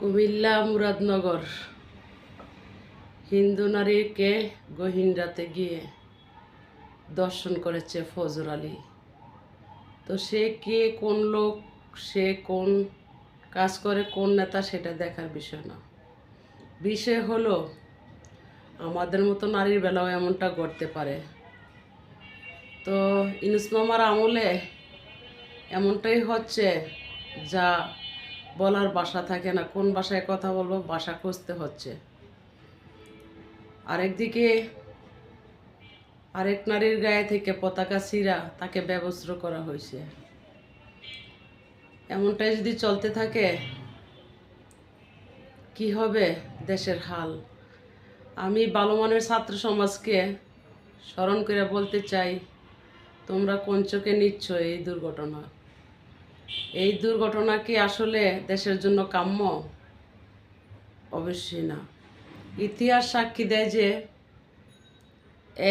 কুমিল্লা মুরাদনগর হিন্দু নারীকে গহীন রাতে গিয়ে দর্শন করেছে ফজর আলী। তো সে কে, কোন লোক, সে কোন কাজ করে, কোন নেতা, সেটা দেখার বিষয় না। বিষয় হলো আমাদের মতো নারীর বেলাও এমনটা ঘটতে পারে। তো ইউনূস মামার আমলে এমনটাই হচ্ছে, যা বলার ভাষা থাকে না, কোন ভাষায় কথা বলবো ভাষা খুঁজতে হচ্ছে। আরেকদিকে আরেক নারীর গায়ে থেকে পতাকা ছিঁড়া তাকে ব্যবস্ত্র করা হয়েছে। এমনটাই যদি চলতে থাকে কি হবে দেশের হাল? আমি ভালো মানের ছাত্র সমাজকে স্মরণ করে বলতে চাই, তোমরা কোন চোখে নিচ্ছ এই দুর্ঘটনা? এই দুর্ঘটনা কি আসলে দেশের জন্য কাম্য? অবশ্যই না। ইতিহাস সাক্ষী দেয় যে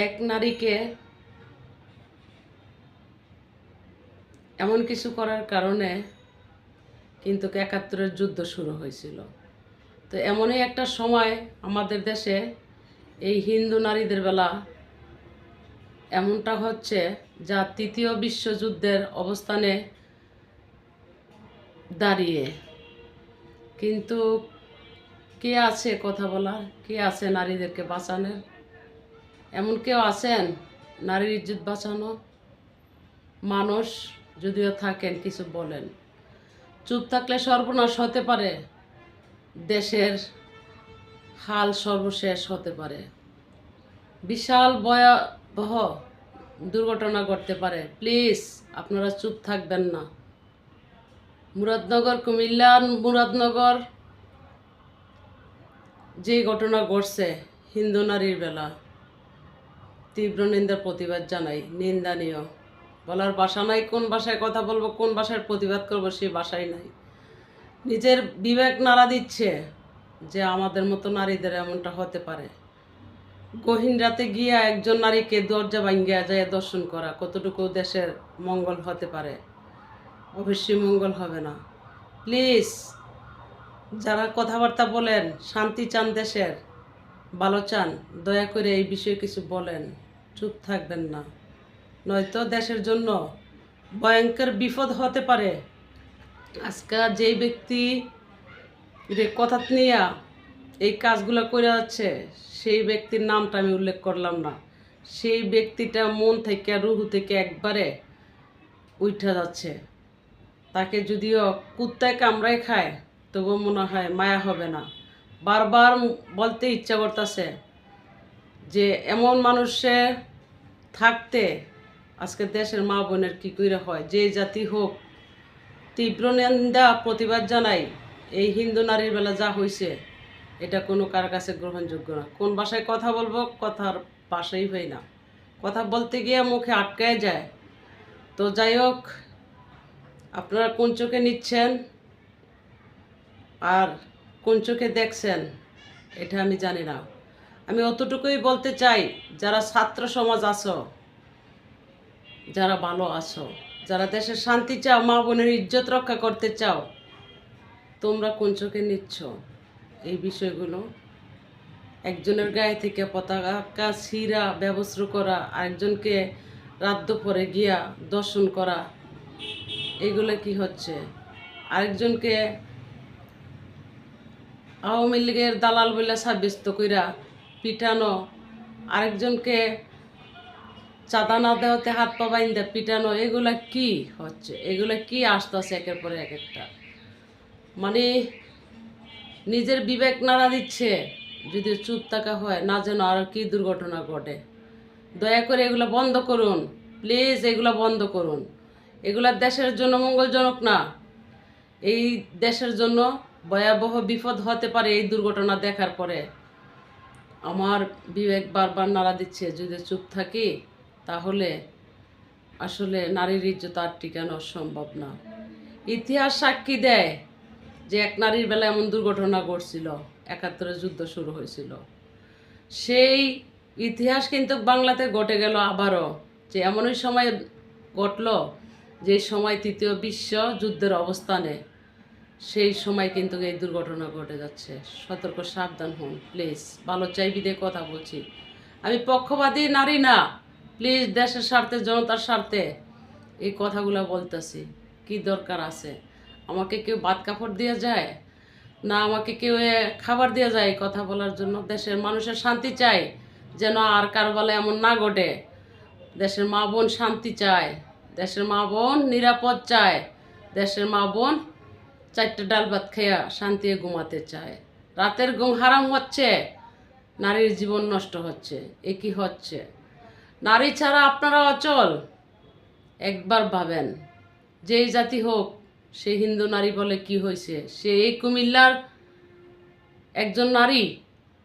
এক নারীকে এমন কিছু করার কারণে কিন্তু ৭১-এর যুদ্ধ শুরু হয়েছিল। তো এমনই একটা সময় আমাদের দেশে এই হিন্দু নারীদের বেলা এমনটা হচ্ছে, যা তৃতীয় বিশ্বযুদ্ধের অবস্থানে দাঁড়িয়ে। কিন্তু কে আছে কথা বলার? কে আছে নারীদেরকে বাঁচানোর? এমন কেউ আছেন নারীর ইজ্জত বাঁচানো মানুষ? যদিও থাকেন, কিছু বলেন। চুপ থাকলে সর্বনাশ হতে পারে, দেশের হাল সর্বশেষ হতে পারে, বিশাল ভয়াবহ দুর্ঘটনা ঘটতে পারে। প্লিজ আপনারা চুপ থাকবেন না। মুরাদনগর, কুমিল্লা মুরাদনগর যে ঘটনা ঘটছে হিন্দু নারীর বেলা, তীব্র নিন্দার প্রতিবাদ জানাই। নিন্দনীয়, বলার ভাষা নাই। কোন ভাষায় কথা বলবো, কোন ভাষায় প্রতিবাদ করবো, সেই ভাষাই নাই। নিজের বিবেক নাড়া দিচ্ছে যে আমাদের মতো নারীদের এমনটা হতে পারে। গহীন রাতে গিয়া একজন নারীকে দরজা ভাঙ্গিয়া যায় দর্শন করা কতটুকু দেশের মঙ্গল হতে পারে? অবশ্যই মঙ্গল হবে না। প্লিজ যারা কথাবার্তা বলেন, শান্তি চান, দেশের ভালো চান, দয়া করে এই বিষয়ে কিছু বলেন। চুপ থাকবেন না, নয়তো দেশের জন্য ভয়ঙ্কর বিপদ হতে পারে। আজকে যেই ব্যক্তি কথা নিয়ে এই কাজগুলো করে যাচ্ছে, সেই ব্যক্তির নামটা আমি উল্লেখ করলাম না। সেই ব্যক্তিটা মন থেকে, রুহু থেকে একবারে উঠে যাচ্ছে। তাকে যদিও কুত্তায় কামড়ায় খায়, তবুও মনে হয় মায়া হবে না। বারবার বলতে ইচ্ছা করতেছে যে এমন মানুষের থাকতে আজকে দেশের মা বোনের কী করে হয়। যে জাতি হোক, তীব্র নিন্দা প্রতিবাদ জানাই। এই হিন্দু নারীর বেলা যা হয়েছে, এটা কোনো কার কাছে গ্রহণযোগ্য না। কোন ভাষায় কথা বলবো, কথার ভাষাই হয় না। কথা বলতে গিয়ে মুখে আটকায় যায়। তো যাই হোক, আপনারা কোন চোখে নিচ্ছেন আর কোন চোখে দেখছেন এটা আমি জানি না। আমি অতটুকুই বলতে চাই, যারা ছাত্র সমাজ আছো, যারা ভালো আছো, যারা দেশের শান্তি চাও, মা বোনের ইজ্জত রক্ষা করতে চাও, তোমরা কোন চোখে নিচ্ছ এই বিষয়গুলো? একজনের গায়ে থেকে পতাকা ছিঁড়া ব্যবস্ত্র করা, আরেকজনকে রাত দুপুরে গিয়া দর্শন করা, এগুলো কি হচ্ছে? আরেকজনকে আওয়ামী লীগের দালাল বলে সাব্যস্ত কইরা পিটানো, আরেকজনকে চাঁদা না দেওয়াতে হাত পা বাইন্দা পিটানো, এগুলা কি হচ্ছে? এগুলা কি আসতেছে একের পরে এক একটা? মানে নিজের বিবেক নাড়া দিচ্ছে। যদি চুপ থাকা হয়, না যেন আরও কি দুর্ঘটনা ঘটে। দয়া করে এগুলো বন্ধ করুন, প্লিজ এগুলো বন্ধ করুন। এগুলা দেশের জন্য মঙ্গলজনক না। এই দেশের জন্য ভয়াবহ বিপদ হতে পারে এই দুর্ঘটনা দেখার পরে। আমার বিবেক বারবার নাড়া দিচ্ছে, যদি চুপ থাকি তাহলে আসলে নারীর ইজ্জত আর টিকানো সম্ভব না। ইতিহাস সাক্ষী দেয় যে এক নারীর বেলা এমন দুর্ঘটনা ঘটছিল, ৭১-এর যুদ্ধ শুরু হয়েছিল। সেই ইতিহাস কিন্তু বাংলাতে ঘটে গেল আবারও, যে এমনই সময় ঘটল যে সময় তৃতীয় বিশ্বযুদ্ধের অবস্থানে। সেই সময় কিন্তু এই দুর্ঘটনা ঘটে যাচ্ছে। সতর্ক সাবধান হন প্লিজ। ভালো চাই বিদে কথা বলছি, আমি পক্ষপাতী নারী না। প্লিজ দেশের স্বার্থে, জনতার স্বার্থে এই কথাগুলো বলতেছি। কি দরকার আছে? আমাকে কেউ ভাত কাপড় দিয়ে যায় না, আমাকে কেউ খাবার দিয়ে যায় এই কথা বলার জন্য? দেশের মানুষের শান্তি চাই, যেন আর কারো বেলায় এমন না ঘটে। দেশের মা বোন শান্তি চায়, দেশের মা বোন নিরাপদ চায়, দেশের মা বোন চারটে ডাল ভাত খেয়া শান্তি ঘুমাতে চায়। রাতের ঘুম হারাম হচ্ছে, নারীর জীবন নষ্ট হচ্ছে। এ কি হচ্ছে? নারী ছাড়া আপনারা অচল। একবার ভাবেন, যেই জাতি হোক, সে হিন্দু নারী বলে কি হয়েছে? সে এই কুমিল্লার একজন নারী,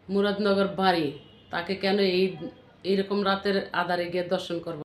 মুরাদনগর বাড়ি, তাকে কেন এইরকম রাতের আধারে গিয়ে দর্শন করবো?